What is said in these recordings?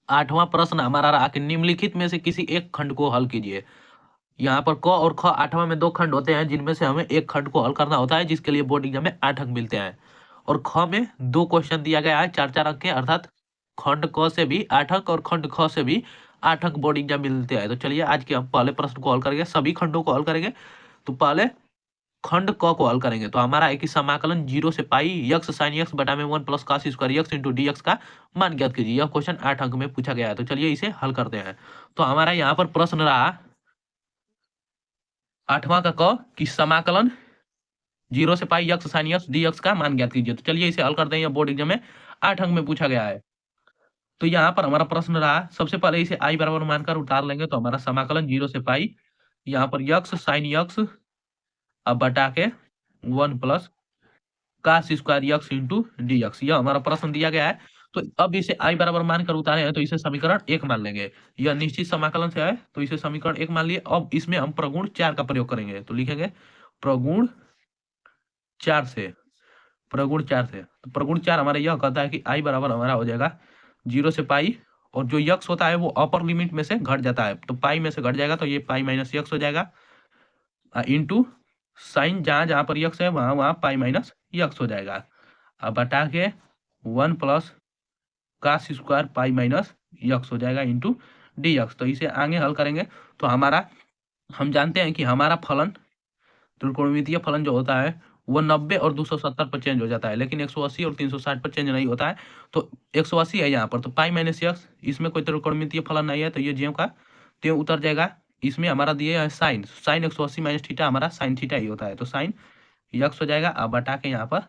8वां प्रश्न हमारा रहा कि निम्नलिखित में से किसी एक खंड को हल कीजिए। यहाँ पर क और ख 8वां में 2 खंड होते हैं, जिनमें से हमें एक खंड को हल करना होता है, जिसके लिए बोर्ड एग्जाम में 8 अंक मिलते हैं। और ख में 2 क्वेश्चन दिया गया है 4-4 अंक के, अर्थात खंड क से भी 8 अंक और खंड ख से भी 8 अंक बोर्ड एग्जाम मिलते हैं। तो चलिए आज के हम पहले प्रश्न को हल करेंगे, सभी खंडों को हल करेंगे। तो पहले खंड क को हल करेंगे, तो हमारा है कि समाकलन 0 से पाई यक्स साइन यक्स बटा में 1 plus cos square x into d x का मान ज्ञात कीजिए। यह क्वेश्चन 8 अंक में पूछा गया है। तो चलिए इसे हल करते हैं। तो हमारा यहाँ पर प्रश्न रहा 8वां का क कि समाकलन 0 से pi x sine x d x का मान ज्ञात कीजिए। तो चलिए इसे हल करते हैं, यह बोर्ड एग्जाम में 8 अंक में पूछा गया है। तो यहाँ पर हमारा प्रश्न रहा, सबसे पहले इसे आई बराबर मानकर उतार लेंगे, तो हमारा समाकलन 0 से पाई यहाँ पर यक्स साइन यक्स अब बटा के 1 plus cos square x into d x, यह हमारा प्रश्न दिया गया है। तो अब इसे आई बराबर मानकर उतारे हैं, तो इसे समीकरण 1 मान लेंगे। यह निश्चित समाकलन से है, तो इसे समीकरण 1 मान लिए। अब इसमें हम प्रगुण 4 का प्रयोग करेंगे, तो लिखेंगे प्रगुण 4 से, प्रगुण 4 से। तो प्रगुण 4 हमारा यह कहता है कि आई बराबर हमारा हो जाएगा 0 से पाई, और जो यक्स होता है वो अपर लिमिट में से घट जाता है, तो पाई में से घट जाएगा, तो ये पाई माइनस यक्स हो जाएगा, इंटू साइन जहां जहां पर यक्स है वहां वहां पाई माइनस यक्स हो जाएगा। अब बटा के 1 plus cos square pi minus x हो जाएगा इंटू डी एक्स। तो इसे आगे हल करेंगे, तो हमारा हम जानते हैं कि हमारा फलन त्रिकोणमितीय फलन जो होता है वो 90 और 270 पर चेंज हो जाता है, लेकिन 180 और 360 पर चेंज नहीं होता है। तो 180 है यहाँ पर, तो पाई माइनस यक्स, इसमें कोई त्रिकोणमितीय फलन नहीं है, तो ये ज्यों का त्यों उतर जाएगा। इसमें हमारा दिए है साइन, साइन 180 माइनस थीटा हमारा साइन थीटा ही होता है, तो साइन यक्स हो जाएगा। अब बटा के यहाँ पर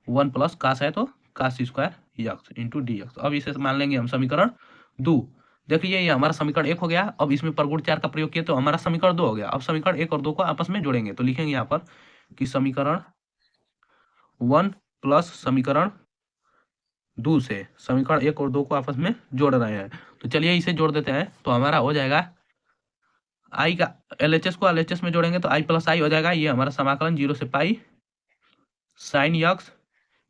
1 प्लस कास है, तो cos square x into d x. अब इसे मान लेंगे हम समीकरण 2। देखिए ये हमारा समीकरण 1 हो गया। अब इसमें प्रगुण 4 का प्रयोग किया तो हमारा समीकरण 2 हो गया। अब समीकरण 1 और 2 को आपस में जोड़ेंगे, तो लिखेंगे यहाँ पर कि समीकरण 1 प्लस समीकरण 2 से समीकरण 1 और 2 को आपस में जोड़ रहे हैं। तो चलिए इसे जोड़ देते हैं, तो हमारा हो जाएगा आई का एलएचएस को एलएचएस में जोड़ेंगे तो आई प्लस आई हो जाएगा। ये हमारा समाकलन 0 से पाई साइन यक्स,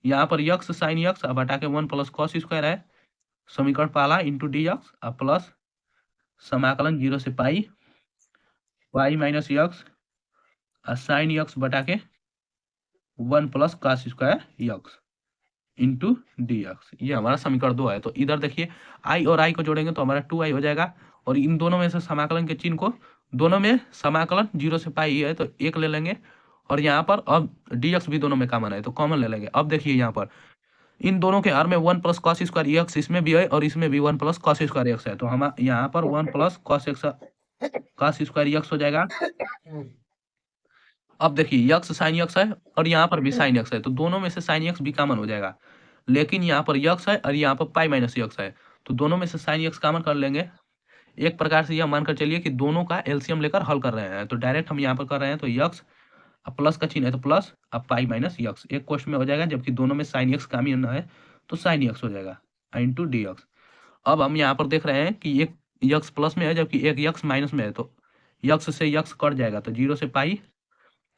यहाँ पर यक्स साइन यक्स अब हटा के 1 प्लस कॉस स्क्वायर है समीकरण पहला इंटू डी एक्स, अब प्लस समाकलन 0 से pi y minus x sine x बटा के 1 plus cos square x into d x. ये हमारा समीकरण 2 है। तो इधर देखिए आई और आई को जोड़ेंगे तो हमारा 2i हो जाएगा, और इन दोनों में से समाकलन के चिन्ह को, दोनों में समाकलन 0 से पाई है तो 1 ले लेंगे, और यहाँ पर अब डी एक्स भी दोनों में कॉमन है तो कॉमन ले लेंगे। अब देखिए यहाँ पर इन दोनों के हर में 1 प्लस कॉस स्क्वायर एक्स इसमें भी है और इसमें भी 1 प्लस कॉस स्क्वायर एक्स है, तो हम यहाँ पर 1 plus cos x cos square x हो जाएगा। अब देखिए यक्स साइन यक्स है और यहाँ पर भी साइन यक्स है, तो दोनों में से साइन यक्स भी कॉमन हो जाएगा, लेकिन यहाँ पर यक्स है और यहाँ पर पाई माइनस यक्स है, तो दोनों में से साइन यक्स कॉमन कर लेंगे। एक प्रकार से यह मानकर चलिए कि दोनों का एलसीएम लेकर हल कर रहे हैं, तो डायरेक्ट हम यहाँ पर कर रहे हैं, तो यक्स अब प्लस का चिन्ह है तो प्लस, अब पाई माइनस यक्स एक क्वेश्चन में हो जाएगा, जबकि दोनों में साइन यक्स कॉमन है तो साइन यक्स हो जाएगा इंटू डी एक्स। अब हम यहाँ पर देख रहे हैं कि एक यक्स प्लस में है जबकि एक यक्स माइनस में है, तो यक्स से यक्स कट जाएगा, तो 0 से पाई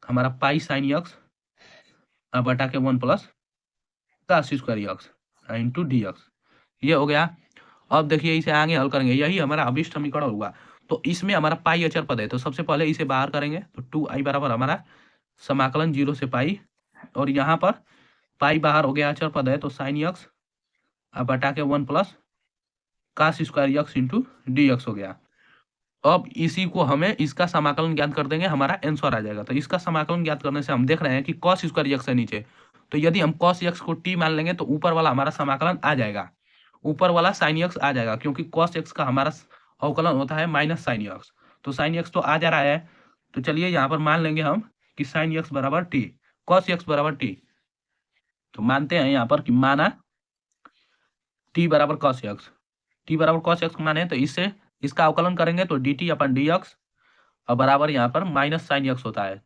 हमारा पाई साइन यक्स अब बटा के 1 plus cos square x into d x, ये हो गया। अब देखिए इसे आगे हल करेंगे, यही हमारा अभिष्ट समीकरण हुआ। तो इसमें हमारा पाई अचर पद है, तो सबसे पहले इसे बाहर करेंगे, तो 2i बराबर हमारा समाकलन 0 से पाई, और यहाँ पर पाई बाहर हो गया, अचर पद है तो साइन यक्स अब बटा के 1 plus cos square x into d x हो गया। अब इसी को हमें इसका समाकलन ज्ञात कर देंगे, हमारा आंसर आ जाएगा। तो इसका समाकलन ज्ञात करने से हम देख रहे हैं कि कॉस स्क्वायर यक्स है नीचे, तो यदि हम कॉस यक्स को टी मान लेंगे तो ऊपर वाला हमारा समाकलन आ जाएगा, ऊपर वाला साइन यक्स आ जाएगा, क्योंकि कॉस एक्स का हमारा अवकलन होता है माइनस साइन यक्स, तो साइन यक्स तो आ जा रहा है। तो चलिए यहाँ पर मान लेंगे हम कि साइन यक्स बराबर टी, कॉस यक्स बराबर टी, तो मानते हैं यहाँ पर कि माना टी बराबर कॉस यक्स, टी बराबर कॉस एक्स माने, तो इससे इसका अवकलन करेंगे तो डी टी अपन डी एक्स और बराबर यहाँ पर माइनस साइन एक्स होता है,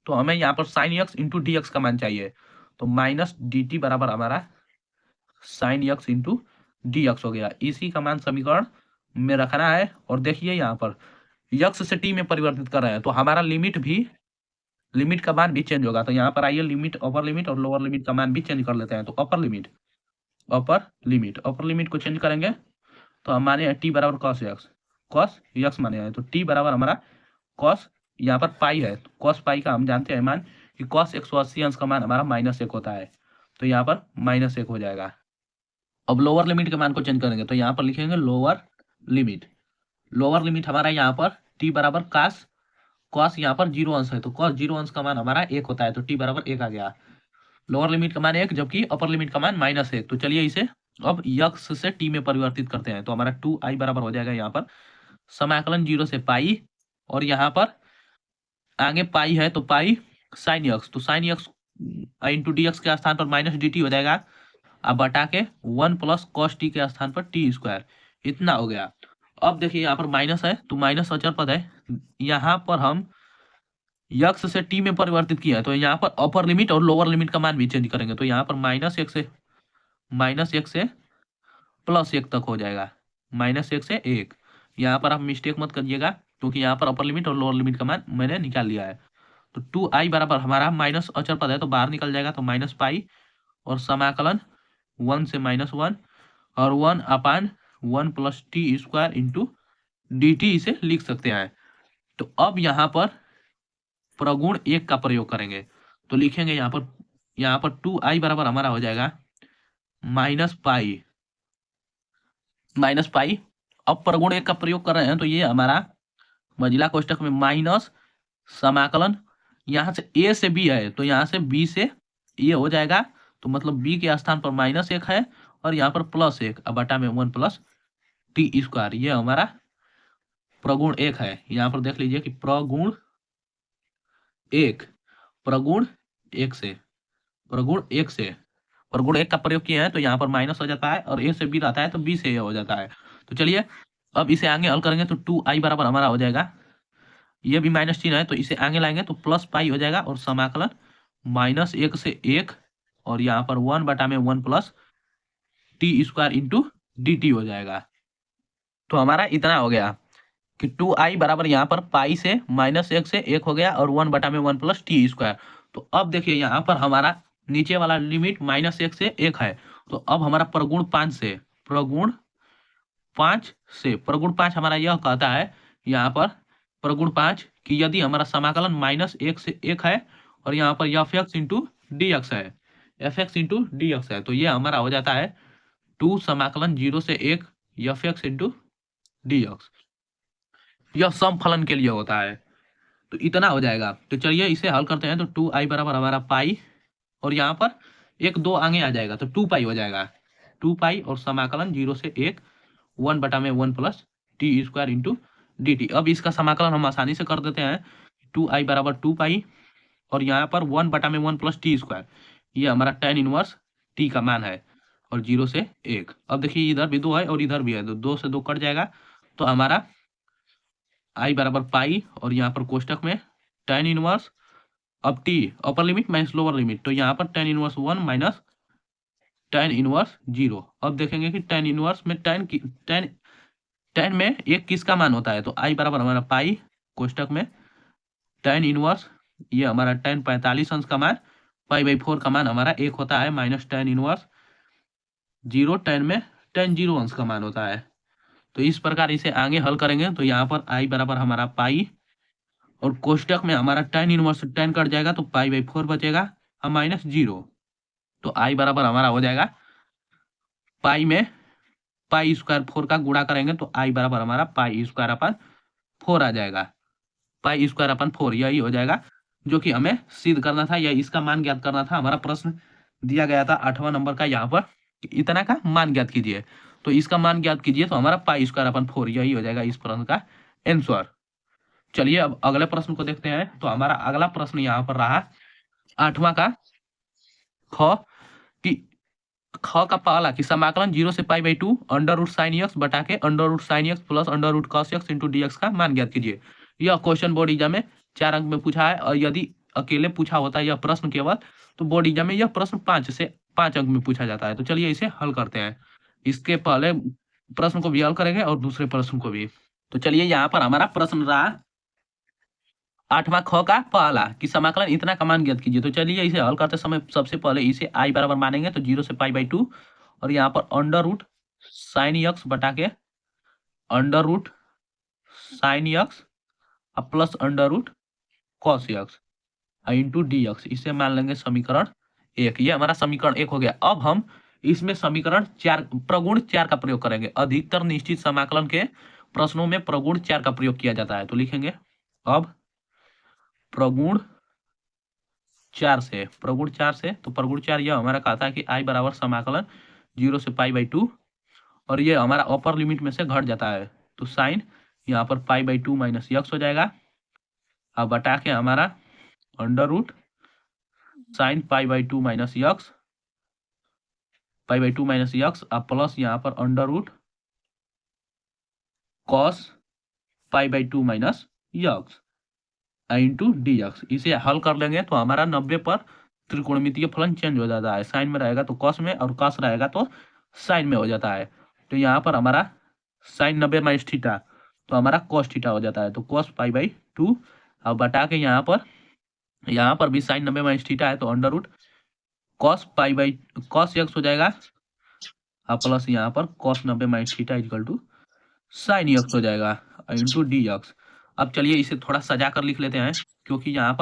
तो हमें यहाँ पर sine x into d x का मान चाहिए, तो माइनस डी टी बराबर हमारा sine x into d x हो गया। इसी का मान समीकरण में रखना है, और देखिए यहाँ पर यक्स से टी में परिवर्तित कर रहे हैं तो हमारा लिमिट का मान भी चेंज होगा। तो यहाँ पर आइए लिमिट अपर लिमिट और लोअर लिमिट का मान भी चेंज कर लेते हैं। तो अपर लिमिट को चेंज करेंगे तो हम माने टी बराबर कॉस यक्स माने हैं, तो टी बराबर हमारा कॉस, यहाँ पर पाई है तो कॉस पाई का हम जानते हैं मान कि कॉस 180 अंश का मान हमारा -1 होता है, तो यहाँ पर -1 हो जाएगा। अब लोअर लिमिट के मान को चेंज करेंगे तो यहाँ पर लिखेंगे लोअर लिमिट हमारा यहाँ पर टी बराबर कॉस यहाँ पर 0 अंश है, तो कॉस 0 अंश का मान हमारा 1 होता है, तो टी बराबर 1 आ गया। लोअर लिमिट का मान 1 जबकि अपर लिमिट का मान -1। तो चलिए इसे अब यक्स से टी में परिवर्तित करते हैं, तो हमारा 2i बराबर हो जाएगा यहाँ पर समाकलन 0 से पाई, और यहाँ पर आगे पाई है तो पाई साइन यक्स, तो sine x into d x के स्थान पर -dt हो जाएगा, अब बटा के 1 प्लस कॉस टी के स्थान पर टी स्क्वायर, इतना हो गया। अब देखिए यहाँ पर माइनस है तो माइनस अचर पद है, यहाँ पर हम यक्स से टी में परिवर्तित किया है, तो यहाँ पर अपर लिमिट और लोअर लिमिट का मान भी चेंज करेंगे, तो यहाँ पर -1 से +1 तक हो जाएगा, -1 से 1। यहाँ पर आप मिस्टेक मत करिएगा क्योंकि यहाँ पर अपर लिमिट और लोअर लिमिट का मान मैंने निकाल लिया है। तो 2i बराबर हमारा माइनस अचर पद है तो बाहर निकल जाएगा, तो -पाई और समाकलन 1 से -1 और 1/1 plus T square into D T इसे लिख सकते हैं। तो अब यहाँ पर प्रगुण 1 का प्रयोग करेंगे, तो लिखेंगे यहाँ पर 2i बराबर हमारा हो जाएगा -पाई। अब प्रगुण 1 का प्रयोग कर रहे हैं तो ये हमारा मझिला कोष्टक में माइनस समाकलन यहाँ से a से b है, तो यहाँ से b से ये हो जाएगा, तो मतलब b के स्थान पर -1 है और यहाँ पर +1, अब बटा में 1 प्लस टी स्क्वायर, ये हमारा प्रगुण 1 है। यहाँ पर देख लीजिए कि प्रगुण 1 का प्रयोग किए हैं तो यहाँ पर माइनस हो जाता है, और a से b रहता है तो b से ये हो जाता है। तो चलिए अब इसे आगे हल करेंगे तो 2i बराबर हमारा हो जाएगा, ये भी माइनस चिन्ह है तो इसे आगे लाएंगे तो +पाई हो जाएगा, और समाकलन -1 से 1 और यहाँ पर 1 बटा में 1 plus T square into D T हो जाएगा। तो हमारा इतना हो गया कि 2i बराबर यहाँ पर पाई से -1 से 1 हो गया और 1 बटा में 1 प्लस टी स्क्वायर। तो अब देखिए यहाँ पर हमारा नीचे वाला लिमिट -1 से 1 है, तो अब हमारा प्रगुण 5 हमारा यह कहता है यहाँ पर प्रगुण 5 कि यदि हमारा समाकलन -1 से 1 है और यहाँ पर fx इंटू डी एक्स है, तो ये हमारा हो जाता है 2 समाकलन 0 से 1 fx इंटू डी एक्स, यह सम फलन के लिए होता है, तो इतना हो जाएगा। तो चलिए इसे हल करते हैं, तो 2i बराबर हमारा पाई और यहाँ पर 1 2 आगे आ जाएगा तो 2 पाई हो जाएगा, 2 पाई और समाकलन 0 से 1 1 बटा में 1 plus T square into D T. अब इसका समाकलन हम आसानी से कर देते हैं, 2i बराबर 2 पाई और यहाँ पर 1 बटा में 1 प्लस टी स्क्वायर, ये हमारा tan इनवर्स टी का मान है, और 0 से 1। अब देखिए इधर भी 2 है और इधर भी है, तो 2 से 2 कट जाएगा, तो हमारा i बराबर पाई और यहाँ पर कोष्टक में tan इनवर्स, अब t upper limit minus lower limit, तो यहाँ पर tan inverse 1 minus tan inverse 0। अब देखेंगे कि tan इनवर्स में tan में एक किसका मान होता है, तो i बराबर हमारा पाई कोष्टक में tan इनवर्स, ये हमारा tan 45 अंश का मान, π/4 का मान हमारा 1 होता है, माइनस tan इनवर्स 0 tan में tan 0 अंश का मान होता है। तो इस प्रकार इसे आगे हल करेंगे तो यहाँ पर i बराबर हमारा पाई और कोष्टक में हमारा tan इनवर्स tan कट जाएगा तो π/4 बचेगा और माइनस 0, तो i बराबर हमारा हो जाएगा पाई में पाई स्क्वायर 4 का गुणा करेंगे तो i बराबर हमारा पाई स्क्वायर अपन 4 आ जाएगा, पाई स्क्वायर अपन 4 यही हो जाएगा जो कि हमें सिद्ध करना था या इसका मान ज्ञात करना था। हमारा प्रश्न दिया गया था 8वां नंबर का, यहाँ पर इतना का मान ज्ञात कीजिए, तो इसका मान ज्ञात कीजिए तो हमारा पाई स्क्वायर अपन 4 यही हो जाएगा इस प्रश्न का आंसर। चलिए अब अगले प्रश्न को देखते हैं, तो हमारा अगला प्रश्न यहाँ पर रहा 8वां का ख का पहला कि समाकलन 0 से π/2 अंडर रूट साइन एक्स बटा के under root sine x plus under root cos x into d x का मान ज्ञात कीजिए। यह क्वेश्चन बोर्ड एग्जाम में 4 अंक में पूछा है, और यदि अकेले पूछा होता है यह प्रश्न केवल, तो बोर्ड एग्जाम में यह प्रश्न 5 अंक में पूछा जाता है। तो चलिए इसे हल करते हैं, इसके पहले प्रश्न को भी हल करेंगे और दूसरे प्रश्न को भी। तो चलिए यहाँ पर हमारा प्रश्न रहा 8वां ख का पहला कि समाकलन इतना का मान ज्ञात कीजिए। तो चलिए इसे हल करते समय सबसे पहले इसे i बराबर मानेंगे, तो 0 से π/2 और यहाँ पर अंडर रूट साइन एक्स बटा के under root sine x plus under root cos x into d x, इसे मान लेंगे समीकरण 1। ये हमारा समीकरण 1 हो गया। अब हम इसमें समीकरण 4 प्रगुण 4 का प्रयोग करेंगे। अधिकतर निश्चित समाकलन के प्रश्नों में प्रगुण 4 का प्रयोग किया जाता है। तो लिखेंगे अब प्रगुण 4 से, प्रगुण 4 से, तो प्रगुण 4 यह हमारा कहता है कि आई बराबर समाकलन 0 से पाई बाई 2, और ये हमारा अपर लिमिट में से घट जाता है, तो साइन यहाँ पर पाई बाई 2 माइनस यक्स हो जाएगा। अब बटा के हमारा under root sine pi by 2 minus x, pi by 2 minus x, अब प्लस यहाँ पर under root cos pi by 2 minus x into d x. इसे हल कर लेंगे तो हमारा 90 पर त्रिकोणमितीय फलन चेंज हो जाता है। साइन में रहेगा तो कॉस में, और कॉस रहेगा तो साइन में हो जाता है। तो यहाँ पर हमारा साइन 90 माइनस थीटा, तो हमारा कॉस थीटा हो जाता है, तो कॉस पाई बाई 2। अब बटा के यहाँ पर भी साइन 90 माइनस थीटा है, तो under root cos pi by cos x हो जाएगा, अब प्लस यहाँ पर cos 90 minus theta equal to sine x हो जाएगा इंटू डी एक्स। अब चलिए इसे थोड़ा सजा कर लिख लेते हैं, क्योंकि यहाँ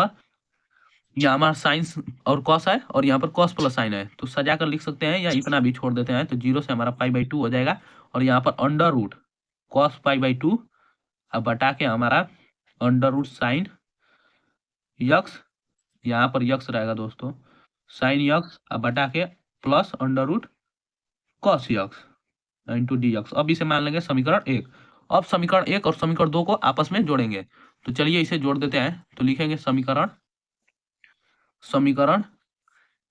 हमारा साइंस और कॉस है, और यहाँ पर कॉस प्लस साइन है, तो सजा कर लिख सकते हैं या इतना भी छोड़ देते हैं। तो 0 से हमारा पाई बाई 2 हो जाएगा, और यहाँ पर under root cos pi by 2, अब बटा के हमारा अंडर रूट साइन यक्स, यहाँ पर यक्स रहेगा दोस्तों, साइन यक्स, अब बटा के plus under root cos x into d x. अब इसे मान लेंगे समीकरण 1। अब समीकरण 1 और समीकरण 2 को आपस में जोड़ेंगे, तो चलिए इसे जोड़ देते हैं। तो लिखेंगे समीकरण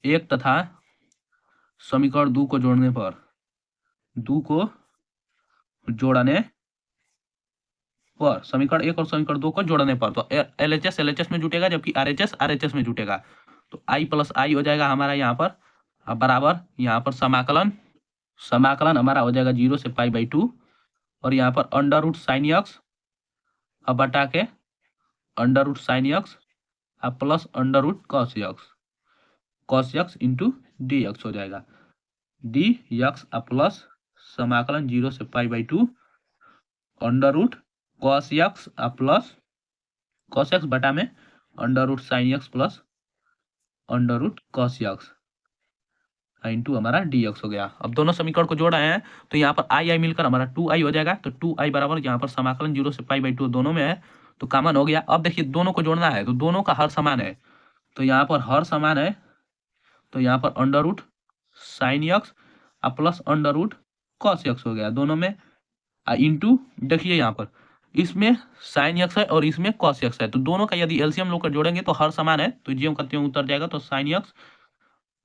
1 तथा समीकरण 2 को जोड़ने पर, 2 को जोड़ने पर, समीकरण 1 और समीकरण 2 को जोड़ने पर, तो LHS LHS में जुटेगा, जबकि RHS RHS में जुटेगा, तो I प्लस आई हो जाएगा हमारा यहाँ पर। अब बराबर यहाँ पर समाकलन हमारा हो जाएगा 0 से पाई बाई 2, और यहाँ पर अंडर रूट साइन यक्स, अब बटा के अंडर रूट साइन यक्स, अब plus under root cos x into d x हो जाएगा, डी यक्स अब प्लस समाकलन 0 से pi by 2 under root cos x अब प्लस कॉस यक्स बटा में under root sine x plus under root cos x into हमारा डी एक्स हो गया। अब दोनों समीकरण को जोड़ रहे हैं, तो यहाँ पर आई मिलकर हमारा 2i हो जाएगा, तो 2i बराबर यहाँ पर समाकलन 0 से पाई बाई 2 दोनों में है, तो कॉमन हो गया। अब देखिए दोनों को जोड़ना है, तो दोनों का हर समान है, तो यहाँ पर हर समान है, तो यहाँ पर अंडर रूट साइन यक्स अब plus under root cos x हो गया दोनों में, इंटू देखिए यहाँ पर इसमें साइन यक्स है और इसमें कॉस यक्स है, तो दोनों का यदि एलसीएम लोग जोड़ेंगे तो हर समान है, तो ज्यों का त्यों उतर जाएगा, तो sine x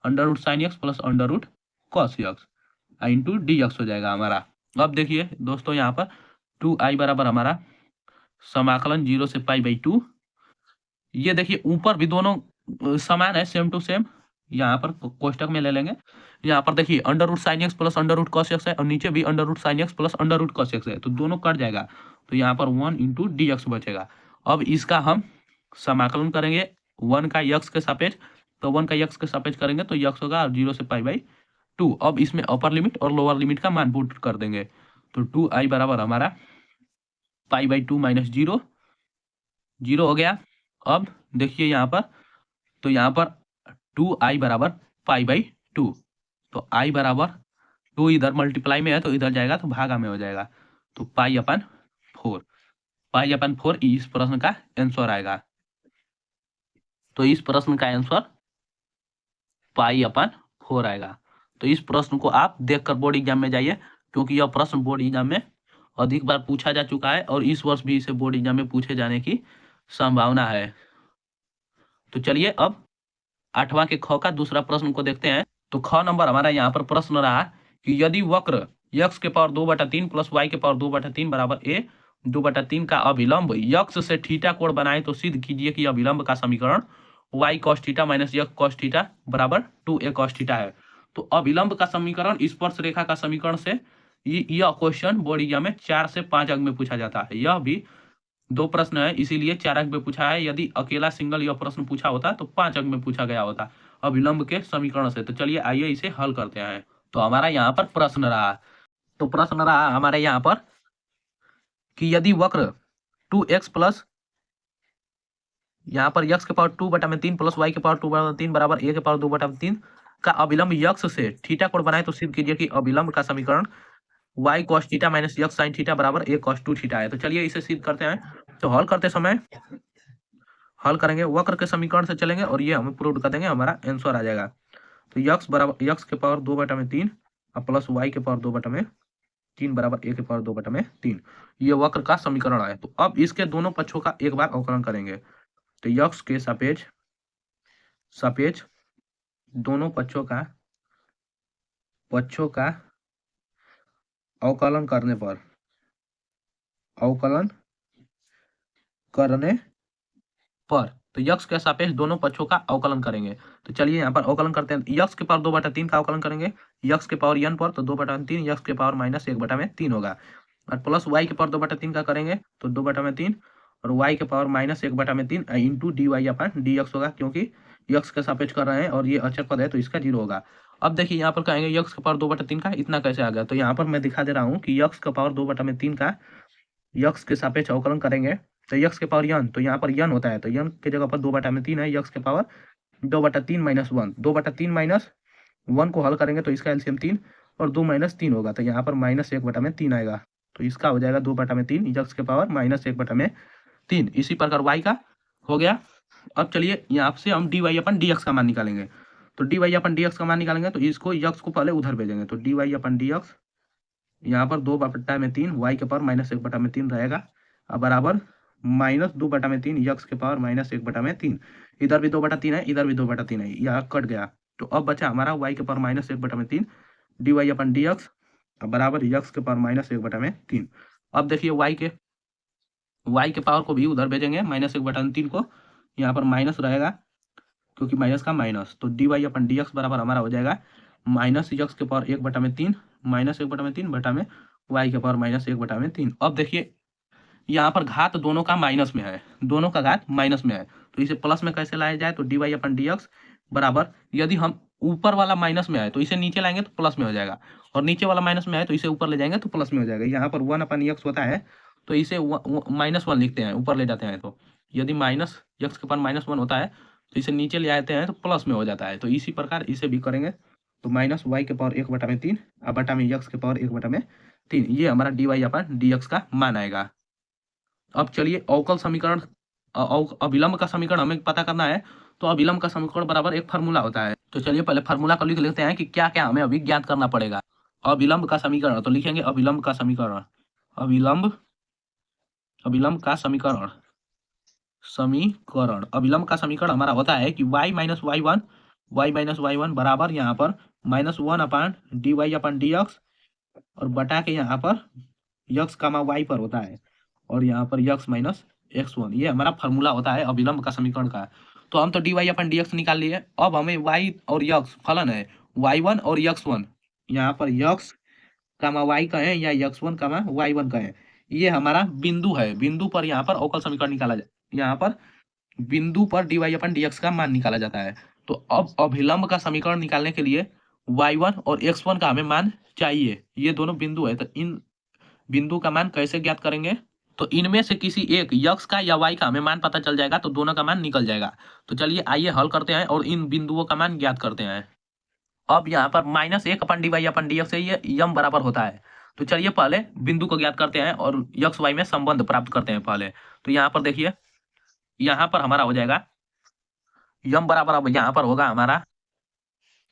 under root sine x plus under root cos x into d x हो जाएगा हमारा। अब देखिए दोस्तों यहाँ पर 2i बराबर हमारा समाकलन 0 से पाई बाई 2, ये देखिए ऊपर भी दोनों समान है, सेम टू सेम, यहाँ पर कोष्टक में ले लेंगे। यहाँ पर देखिए under root sine x plus under root cos x है, और नीचे भी under root sine x plus under root cos x है, तो दोनों कट जाएगा, तो यहाँ पर 1 इंटू डी एक्स बचेगा। अब इसका हम समाकलन करेंगे 1 का यक्स के सापेक्ष, तो 1 का यक्स के सापेक्ष करेंगे तो यक्स होगा 0 से पाई बाई 2। अब इसमें अपर लिमिट और लोअर लिमिट का मान पुट कर देंगे, तो 2i बराबर हमारा पाई बाई 2 माइनस 0 हो गया। अब देखिए यहाँ पर, तो यहाँ पर 2i बराबर पाई बाई 2, तो i बराबर 2 इधर मल्टीप्लाई में है तो इधर जाएगा तो भागा में हो जाएगा, तो पाई अपन 4 इस प्रश्न का आंसर आएगा। तो इस प्रश्न का आंसर पाई अपन 4 आएगा। तो इस प्रश्न को आप देखकर बोर्ड एग्जाम में जाइए, क्योंकि यह प्रश्न बोर्ड एग्जाम में अधिक बार पूछा जा चुका है, और इस वर्ष भी इसे बोर्ड एग्जाम में पूछे जाने की संभावना है। तो चलिए अब 8वां के ख का दूसरा प्रश्न को देखते हैं। तो ख नंबर हमारा यहाँ पर प्रश्न रहा कि यदि वक्र x के पावर 2/3 प्लस y के पावर 2/3 बराबर a 2/3 का अभिलंब x से थीटा कोण बनाए, तो सिद्ध कीजिए कि अभिलंब का समीकरण y cos theta minus x cos theta बराबर 2a cos थीटा है। तो अभिलंब का समीकरण स्पर्श रेखा का समीकरण से, यह क्वेश्चन बोर्ड एग्जाम में 4 से 5 अंक में पूछा जाता है। यह भी 2 प्रश्न है, इसीलिए 4 अंक में पूछा है। यदि अकेला सिंगल यह प्रश्न पूछा होता तो 5 अंक में पूछा गया होता अभिलंब के समीकरण से। तो चलिए आइए इसे हल करते हैं। तो हमारा यहाँ पर प्रश्न रहा, तो प्रश्न रहा हमारे यहाँ पर कि यदि वक्र 2x प्लस यहाँ पर यक्स के पावर 2/3 प्लस वाई के पावर 2/3 बराबर a के पावर 2/3 का अभिलंब यक्स से थीटा कोण बनाए तो सिद्ध कीजिए कि अभिलंब का समीकरण y cos theta minus x sin theta बराबर a cos 2 थीटा है। तो चलिए इसे सिद्ध करते हैं। तो हल करते समय हल करेंगे, वक्र के समीकरण से चलेंगे और ये हमें प्रूव कर देंगे, हमारा आंसर आ जाएगा। तो यक्स बराबर यक्स के पावर 2/3 और प्लस वाई के पावर 2/3 बराबर a के पावर 2/3, ये वक्र का समीकरण है। तो अब इसके दोनों पक्षों का एक बार अवकलन करेंगे। तो यक्स के सापेक्ष दोनों पक्षों का अवकलन करने पर तो यक्स के सापेक्ष दोनों पक्षों का अवकलन करेंगे। तो चलिए यहाँ पर अवकलन करते हैं। यक्स के पावर 2/3 का अवकलन करेंगे यक्स के पावर n पर, तो 2/3 यक्स के पावर -1/3 होगा। और प्लस वाई के पावर 2/3 का करेंगे तो 2/3 और y के पावर -1/3 इंटू dy/dx होगा, क्योंकि यक्स के सापेक्ष कर रहे हैं और ये अचर पद है तो इसका 0 होगा। अब देखिए यहाँ पर कहेंगे यक्स के पावर 2/3 का इतना कैसे आ गया। तो यहाँ पर मैं दिखा दे रहा हूँ कि यक्स के पावर 2/3 का यक्स के सापेक्ष अवकलन करेंगे तो यक्स के पावर n, तो यहाँ पर n होता है तो n के जगह पर 2/3 है, यक्स के पावर 2/3 - 1, 2/3 - 1 को हल करेंगे तो इसका एलसीएम 3 और 2 - 3 होगा, तो यहाँ पर -1/3 आएगा। तो इसका हो जाएगा 2/3 यक्स के पावर -1/3। इसी प्रकार y का हो गया। अब चलिए यहाँ से हम dy/dx का मान निकालेंगे। तो dy/dx का मान निकालेंगे तो इसको यक्स को पहले उधर भेजेंगे, तो dy/dx यहाँ पर 2/3 y के पावर -1/3 रहेगा बराबर -2/3 यक्स के पावर -1/3। इधर भी 2/3 है, इधर भी 2/3 है, यह कट गया। तो अब बचा हमारा y के पावर -1/3 dy/dx बराबर यक्स के पावर -1/3। अब देखिए y के पावर को भी उधर भेजेंगे, -1/3 को यहाँ पर माइनस रहेगा क्योंकि माइनस का माइनस, तो dy/dx बराबर हमारा हो जाएगा -यक्स के पावर 1/3 -1/3 बटा में y के पावर -1/3। अब देखिए यहाँ पर घात दोनों का माइनस में है, दोनों का घात माइनस में है, तो इसे प्लस में कैसे लाया जाए। तो dy/dx बराबर यदि हम ऊपर वाला माइनस में है तो इसे नीचे लाएंगे तो प्लस में हो जाएगा, और नीचे वाला माइनस में है तो इसे ऊपर ले जाएंगे तो प्लस में हो जाएगा। यहाँ पर 1/x होता है तो इसे -1 लिखते हैं, ऊपर ले जाते हैं तो यदि माइनस यक्स के पावर -1 होता है तो इसे नीचे ले आते हैं तो प्लस में हो जाता है। तो इसी प्रकार इसे भी करेंगे तो -y के पावर 1/3 और बटा में यक्स के पावर 1/3, ये हमारा dy/dx का मान आएगा। अब चलिए अवकल समीकरण अभिलंब का समीकरण हमें पता करना है। तो अभिलंब का समीकरण बराबर एक फार्मूला होता है। तो चलिए पहले फार्मूला को लिख लेते हैं कि क्या क्या हमें अभी ज्ञात करना पड़ेगा। अभिलंब का समीकरण, तो लिखेंगे अभिलंब का समीकरण, अभिलंब का समीकरण अभिलंब का समीकरण हमारा होता है कि y - y1 बराबर यहाँ पर -1/dy/dx और बटा के यहाँ पर यक्स कामा y पर होता है और यहाँ पर यक्स माइनस x1, ये हमारा फार्मूला होता है अभिलंब का समीकरण का। तो हम तो dy/dx निकाल लिए। अब हमें y और यक्स फलन है y1 और x1, यहाँ पर यक्स कामा y कहें या x1 कामा y1 कहें, ये हमारा बिंदु है। बिंदु पर यहाँ पर अवकल समीकरण निकाला जाए, यहाँ पर बिंदु पर dy/dx का मान निकाला जाता है। तो अब अभिलंब का समीकरण निकालने के लिए y1 और x1 का हमें मान चाहिए, ये दोनों बिंदु है। तो इन बिंदु का मान कैसे ज्ञात करेंगे। तो इनमें से किसी एक यक्स का या y का हमें मान पता चल जाएगा तो दोनों का मान निकल जाएगा। तो चलिए आइए हल करते हैं और इन बिंदुओं का मान ज्ञात करते हैं। अब यहाँ पर -1/dy/dx से ये यम बराबर होता है। तो चलिए पहले बिंदु को ज्ञात करते हैं और यक्स वाई में संबंध प्राप्त करते हैं पहले। तो यहाँ पर देखिए, यहाँ पर हमारा हो जाएगा यम बराबर, अब यहाँ पर होगा हमारा,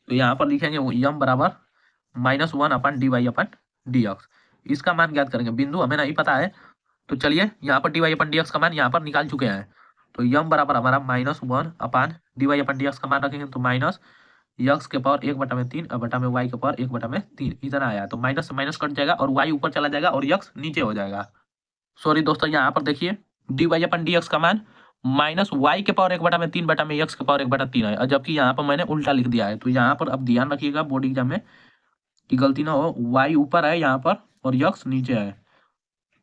तो यहाँ पर लिखेंगे यम बराबर -1/dy/dx। इसका मान ज्ञात करेंगे, बिंदु हमें नहीं पता है। तो चलिए यहाँ पर dy/dx का मान यहाँ पर निकाल चुके हैं। तो यम बराबर हमारा -1/dy/dx का मान रखेंगे तो माइनस यक्स के पावर 1/3 और बटा में y के पावर 1/3 इतना आया। तो माइनस से माइनस कट जाएगा और y ऊपर चला जाएगा और यक्स नीचे हो जाएगा। सॉरी दोस्तों, यहाँ पर देखिए dy/dx का मान -y के पावर 1/3 बटा में यक्स के पावर 1/3 है, जबकि यहाँ पर मैंने उल्टा लिख दिया है। तो यहाँ पर अब ध्यान रखिएगा बोर्ड एग्जाम में कि गलती ना हो, y ऊपर है यहाँ पर और यक्स नीचे है,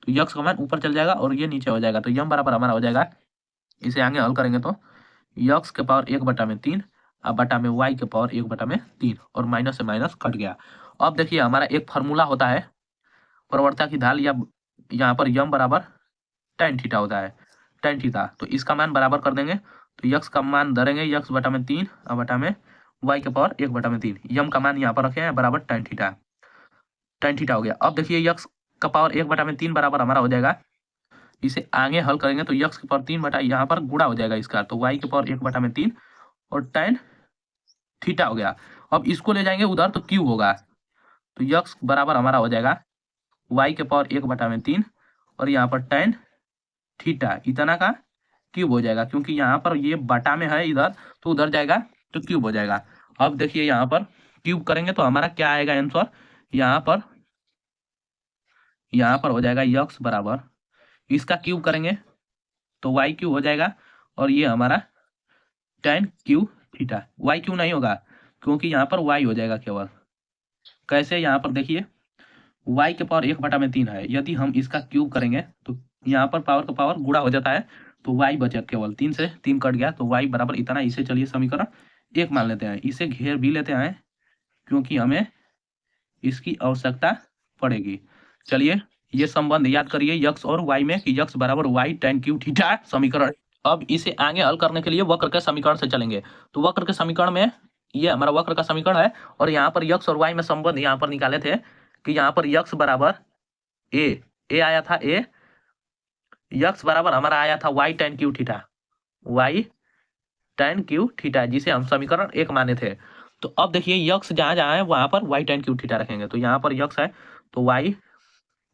तो यक्स का मान ऊपर चल जाएगा और ये नीचे हो जाएगा। तो यम बराबर हमारा हो जाएगा, इसे आगे हल करेंगे तो यक्स के पावर 1/3 और बटा में y के पावर 1/3 और माइनस से माइनस कट गया। अब देखिए हमारा एक फार्मूला होता है प्रवणता की ढाल या यहाँ पर यम बराबर tan थीटा होता है, tan थीटा। तो इसका मान बराबर कर देंगे, तो यक्स का मान धरेंगे यक्स बटा में 3 और बटा में y के पावर 1 बटा में 3। यम का मान यहाँ पर रखे हैं बराबर tan थीटा, tan थीटा हो गया। अब देखिए यक्स का पावर 1 बटा में 3 बराबर हमारा हो जाएगा, इसे आगे हल करेंगे तो यक्स की पावर 3 बटा यहाँ पर गुणा हो जाएगा इसका, तो y की पावर 1 बटा में 3 और tan थीटा हो गया। अब इसको ले जाएंगे उधर तो क्यू होगा, तो यक्स बराबर हमारा हो जाएगा y के पावर 1 बटा में 3 और यहाँ पर tan थीटा इतना का क्यूब हो जाएगा, क्योंकि यहाँ पर ये बटा में है इधर, तो उधर जाएगा तो क्यूब हो जाएगा। अब देखिए यहाँ पर क्यूब करेंगे तो हमारा क्या आएगा आंसर, यहाँ पर हो जाएगा यक्स बराबर, इसका क्यूब करेंगे तो वाई क्यूब हो जाएगा और ये हमारा tan q theta. Y q नहीं होगा क्योंकि यहाँ पर वाई हो जाएगा केवल। कैसे, यहाँ पर देखिए y के पावर 1 बटा में 3 है, यदि हम इसका क्यूब करेंगे तो यहाँ पर पावर का पावर गुणा हो जाता है, तो y बचा केवल 3 से 3 कट गया, तो y बराबर इतना। इसे चलिए समीकरण 1 मान लेते हैं, इसे घेर भी लेते हैं क्योंकि हमें इसकी आवश्यकता पड़ेगी। चलिए ये संबंध याद करिए यक्स और y में कि यक्स बराबर y tan क्यू थीटा समीकरण। अब इसे आगे हल करने के लिए वक्र के समीकरण से चलेंगे, तो वक्र के समीकरण में ये हमारा वक्र का समीकरण है और यहाँ पर यक्स और y में संबंध यहाँ पर निकाले थे कि यहाँ पर यक्स बराबर ए आया था, यक्स बराबर हमारा आया था y tan q theta, y tan q theta, जिसे हम समीकरण 1 माने थे। तो अब देखिए यक्स जहां जहां है वहां पर y tan क्यू थीटा रखेंगे, तो यहाँ पर यक्स है तो y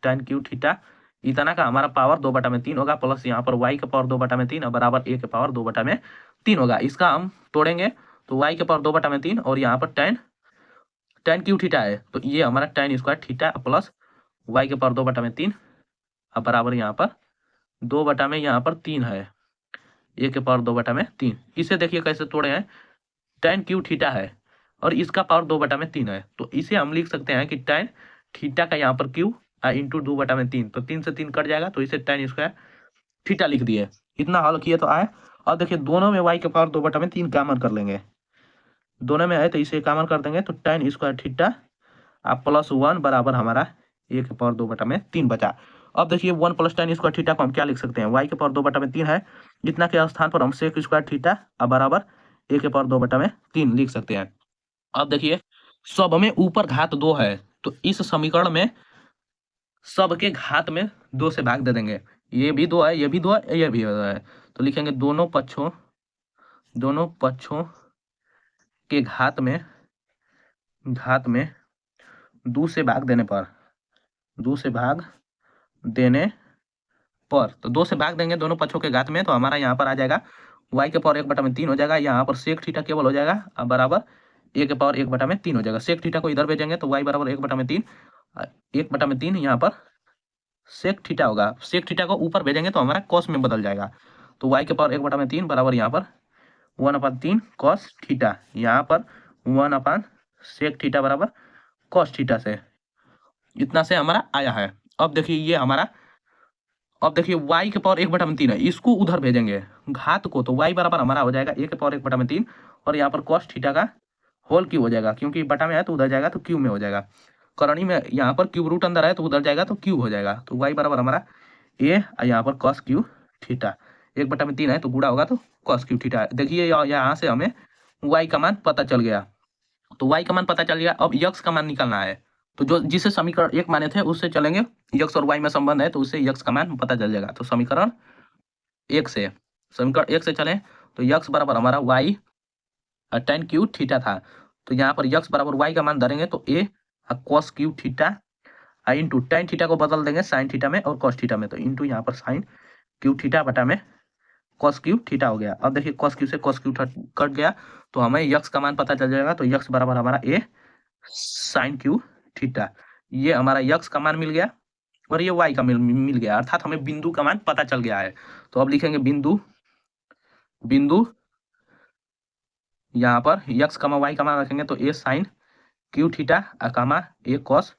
tan क्यू थीटा इतना का हमारा पावर 2 बटा में 3 होगा, प्लस यहाँ पर y का पावर 2 बटा में 3 और बराबर a के पावर 2 बटा में 3 होगा। इसका हम तोड़ेंगे तो y के पावर 2 बटा में 3 और यहाँ पर tan क्यू थीटा है, तो ये हमारा tan square theta plus y के पावर 2 बटा में 3 और बराबर यहाँ पर 2 बटा में यहाँ पर 3 है, a के पावर 2 बटा में 3। इसे देखिए कैसे तोड़े हैं, tan क्यू थीटा है और इसका पावर 2 बटा में 3 है, तो इसे हम लिख सकते हैं कि tan थीटा का यहाँ पर क्यू इंटू 2 बटा में 3, तो 3 से 3 कट जाएगा, तो इसे tan स्क्वायर थीटा लिख दिए। इतना हल किए तो आए। अब देखिए दोनों में y के पावर 2 बटा में 3 कॉमन कर लेंगे, दोनों में है तो इसे कॉमन कर देंगे, तो tan स्क्वायर थीटा आप प्लस 1 बराबर हमारा a के पावर 2 बटा में 3 बचा। अब देखिए 1 प्लस tan स्क्वायर थीटा को हम क्या लिख सकते हैं, y के पावर 2 बटा में 3 है, इतना के स्थान पर हम sec स्क्वायर थीटा अब बराबर a के पावर 2 बटा में 3 लिख सकते हैं। अब देखिए सब में ऊपर घात 2 है, तो इस समीकरण में सब के घात में 2 से भाग दे देंगे, ये भी 2 है, ये भी 2 है, ये भी 2 है, तो लिखेंगे दोनों पक्षों के घात में 2 से भाग देने पर, तो 2 से भाग देंगे दोनों पक्षों के घात में, तो हमारा यहाँ पर आ जाएगा y के पावर 1 बटा में 3 हो जाएगा, यहाँ पर सेक थीटा केवल हो जाएगा अब बराबर a के पावर 1 बटा में 3 हो जाएगा। सेक थीटा को इधर भेजेंगे तो y बराबर 1 बटा में 3, 1 बटा में 3 यहाँ पर सेक थीटा होगा, सेक थीटा को ऊपर भेजेंगे तो हमारा कॉस में बदल जाएगा, तो y के पावर 1 बटा में 3 बराबर यहाँ पर 1/3 कॉस थीटा, यहाँ पर 1 सेक थीटा बराबर कॉस थीटा से, इतना से हमारा आया है। अब देखिए ये हमारा, अब देखिए y के पावर 1 बटा में 3 है, इसको उधर भेजेंगे घात को, तो y बराबर हमारा हो जाएगा a के पावर 1 बटा में 3 और यहाँ पर कॉस थीटा का होल क्यूब हो जाएगा, क्योंकि बटा में है तो उधर जाएगा तो क्यूब में हो जाएगा, करणी में यहाँ पर क्यूब रूट अंदर है तो उधर जाएगा तो क्यूब हो जाएगा, तो y बराबर हमारा a यहाँ पर कॉस क्यू थीटा, 1 बटा में 3 है तो गुणा होगा तो कॉस क्यू थीटा। देखिए यहाँ से हमें y का मान पता चल गया, तो y का मान पता चल गया। अब यक्स का मान निकालना है, तो जो जिसे समीकरण 1 माने थे उससे चलेंगे, यक्स और y में संबंध है तो उससे यक्स का मान पता चल जाएगा, तो समीकरण 1 से चले तो यक्स बराबर हमारा y tan क्यू थीटा था, तो यहाँ पर यक्स बराबर y का मान धरेंगे तो a cos q theta into tan theta को बदल देंगे साइन थीटा में और कॉस थीटा में, तो इंटू यहाँ पर साइन क्यू थीटा बटा में कॉस क्यू थीटा हो गया। अब देखिए कॉस क्यू से कॉस क्यू कट गया तो हमें यक्स का मान पता चल जाएगा, तो यक्स बराबर हमारा a साइन क्यू थीटा, ये हमारा यक्स का मान मिल गया और ये y का मिल गया, अर्थात हमें बिंदु का मान पता चल गया है। तो अब लिखेंगे बिंदु यहाँ पर यक्स कमा y का मान रखेंगे तो a sine q theta comma a cos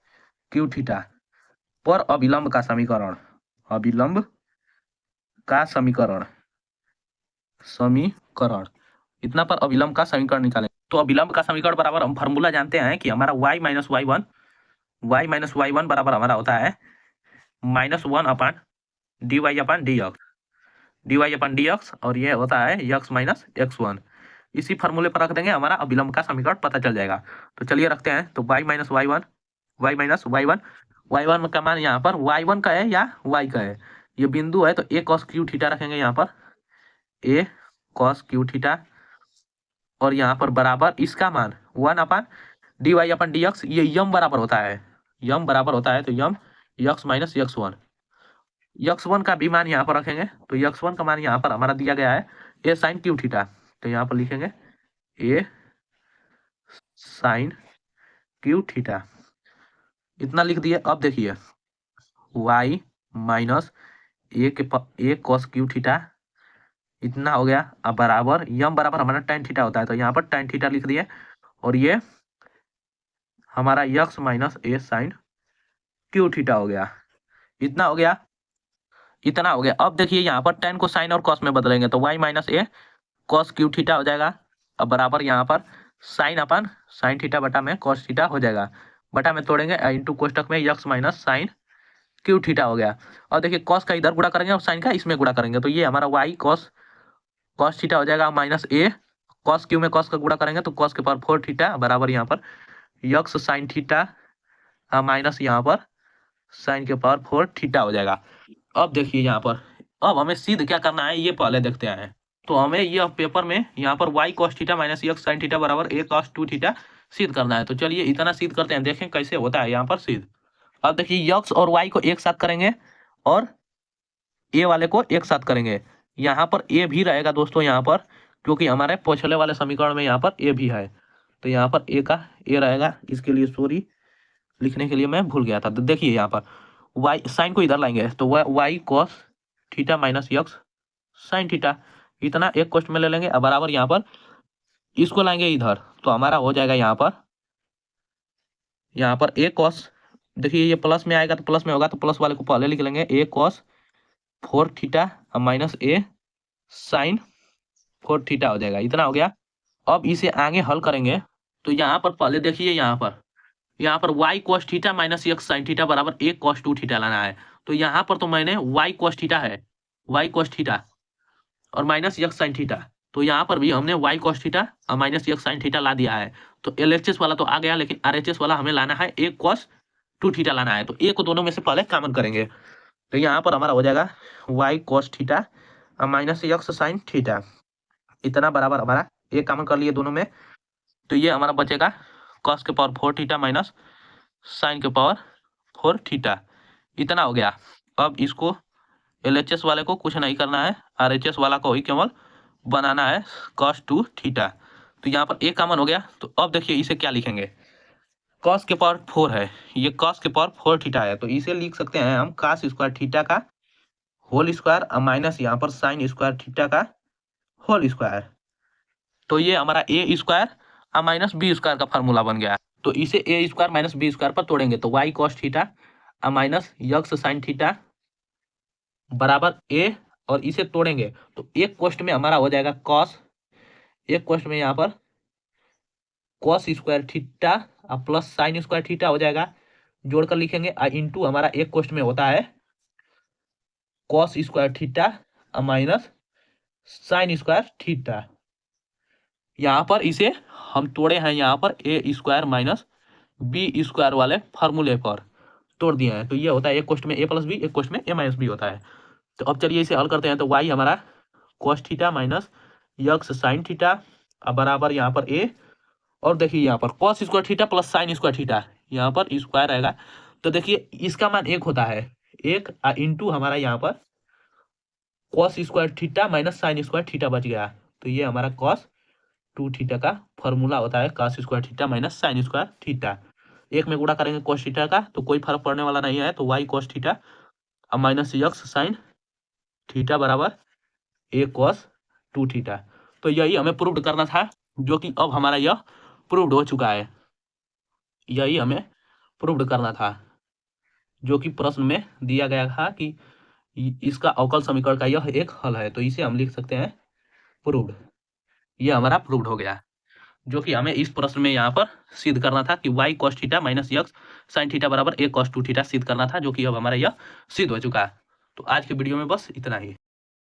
q theta पर अभिलंब का समीकरण इतना पर अभिलंब का समीकरण निकालें, तो अभिलंब का समीकरण बराबर हम फार्मूला जानते हैं कि हमारा y माइनस वाई वन बराबर हमारा होता है -1 अपान dy/dx और ये होता है x माइनस x1। इसी फार्मूले पर रख देंगे, हमारा अभिलंब का समीकरण पता चल जाएगा। तो चलिए रखते हैं। तो y माइनस y1 का मान यहाँ पर y1 का है या y का है, ये बिंदु है तो a cos q थीटा रखेंगे यहाँ पर, a cos q थीटा, और यहाँ पर बराबर इसका मान 1 अपान dy/dx, ये यम बराबर होता है, यम बराबर होता है तो यम x माइनस x1। x1 का भी मान यहाँ पर रखेंगे, तो x1 का मान यहाँ पर हमारा दिया गया है a साइन क्यू थीटा, तो यहाँ पर लिखेंगे a साइन क्यू थीटा, इतना लिख दिए। अब देखिए y minus a cos Q theta इतना हो गया, अब बराबर यम बराबर हमारा tan थीटा होता है, तो यहाँ पर tan थीटा लिख दिए, और ये हमारा x minus a sine q theta हो गया, इतना हो गया, इतना हो गया। अब देखिए यहाँ पर tan को साइन और कॉस में बदलेंगे तो y minus a cos q theta हो जाएगा, अब बराबर यहाँ पर साइन अपन साइन थीटा बटा में कॉस थीटा हो जाएगा, बटा में तोड़ेंगे इंटू कोष्टक में x minus sine q theta हो गया। और देखिए कॉस का इधर गुणा करेंगे और साइन का इसमें गुणा करेंगे, तो ये हमारा y कॉस थीटा हो जाएगा, माइनस a कॉस क्यू में कॉस का गुणा करेंगे तो कॉस के पावर 4 थीटा बराबर यहाँ पर x साइन थीटा माइनस यहाँ पर साइन के पावर 4 थीटा हो जाएगा। अब देखिए यहाँ पर, अब हमें सिद्ध क्या करना है ये पहले देखते हैं। तो हमें यह पेपर में यहाँ पर y cos theta minus x sin theta बराबर a cos 2 थीटा सिद्ध करना है। तो चलिए इतना सिद्ध करते हैं, देखें कैसे होता है यहाँ पर सिद्ध। अब देखिए x और y को एक साथ करेंगे और a वाले को एक साथ करेंगे, यहाँ पर a भी रहेगा दोस्तों यहाँ पर, क्योंकि हमारे पिछले वाले समीकरण में यहाँ पर a भी है, तो यहाँ पर a का a रहेगा, इसके लिए सॉरी लिखने के लिए मैं भूल गया था। तो देखिए यहाँ पर y साइन को इधर लाएंगे तो y cos theta minus x sine theta, इतना एक कोष्ट में ले लेंगे, अब बराबर यहाँ पर इसको लाएंगे इधर, तो हमारा हो जाएगा यहाँ पर a cos, देखिए ये प्लस में आएगा तो प्लस में होगा, तो प्लस वाले को पहले लिख लेंगे a cos 4 theta minus a sine 4 theta हो जाएगा, इतना हो गया। अब इसे आगे हल करेंगे तो यहाँ पर पहले देखिए यहाँ पर y cos theta minus x sin theta बराबर a cos 2 थीटा लाना है, तो यहाँ पर तो मैंने y cos थीटा है, y cos थीटा और माइनस x sin थीटा, तो यहाँ पर भी हमने y cos थीटा और माइनस x sin थीटा ला दिया है। तो LHS वाला तो आ गया, लेकिन RHS वाला हमें लाना है a cos 2 थीटा लाना है, तो a को दोनों में से पहले कॉमन करेंगे, तो यहाँ पर हमारा हो जाएगा y cos थीटा और माइनस x sin थीटा, इतना बराबर हमारा a कॉमन कर लिए दोनों में, तो ये हमारा बचेगा cos के पावर 4 थीटा माइनस साइन के पावर 4 थीटा, इतना हो गया। अब इसको LHS वाले को कुछ नहीं करना है, RHS वाला को ही केवल बनाना है cos 2 थीटा, तो यहाँ पर a कॉमन हो गया। तो अब देखिए इसे क्या लिखेंगे, cos के पावर 4 है, ये cos के पावर 4 थीटा है, तो इसे लिख सकते हैं हम cos स्क्वायर थीटा का होल स्क्वायर माइनस यहाँ पर साइन स्क्वायर थीटा का होल स्क्वायर, तो ये हमारा a square minus b square का फार्मूला बन गया। तो इसे a square minus b square पर तोड़ेंगे तो y cos theta minus x sine theta बराबर a, और इसे तोड़ेंगे तो एक कोष्ट में हमारा हो जाएगा cos, एक कोष्ट में यहाँ पर cos square theta plus sign square theta हो जाएगा, जोड़कर लिखेंगे इंटू हमारा एक कोष्ट में होता है cos square theta minus sine square theta. यहाँ पर इसे हम तोड़े हैं यहाँ पर a square minus b square वाले फार्मूले पर तोड़ दिए हैं, तो ये होता है एक कोष्ट में a प्लस बी, एक कोष्ट में a माइनस बी होता है। तो अब चलिए इसे हल करते हैं, तो y हमारा cos theta minus x sine theta बराबर यहाँ पर a, और देखिए यहाँ पर cos square theta plus sign square theta, यहाँ पर स्क्वायर रहेगा, तो देखिए इसका मान एक होता है, एक इंटू हमारा यहाँ पर cos square theta minus sine square theta बच गया, तो ये हमारा cos 2 थीटा का फॉर्मूला होता है cos square theta minus sine square theta. एक में गुणा करेंगे cos थीटा का तो कोई फर्क पड़ने वाला नहीं है, तो y cos theta minus x sine theta बराबर a cos 2 थीटा। तो यही हमें प्रूव करना था, जो कि अब हमारा यह प्रूव्ड हो चुका है, यही हमें प्रूव्ड करना था, जो कि प्रश्न में दिया गया था कि इसका अवकल समीकरण का यह एक हल है, तो इसे हम लिख सकते हैं प्रूव्ड, ये हमारा प्रूव्ड हो गया। जो कि हमें इस प्रश्न में यहाँ पर सिद्ध करना था कि y cos theta minus x sin theta बराबर a cos 2 थीटा सिद्ध करना था, जो कि अब हमारा यह सिद्ध हो चुका है। तो आज के वीडियो में बस इतना ही।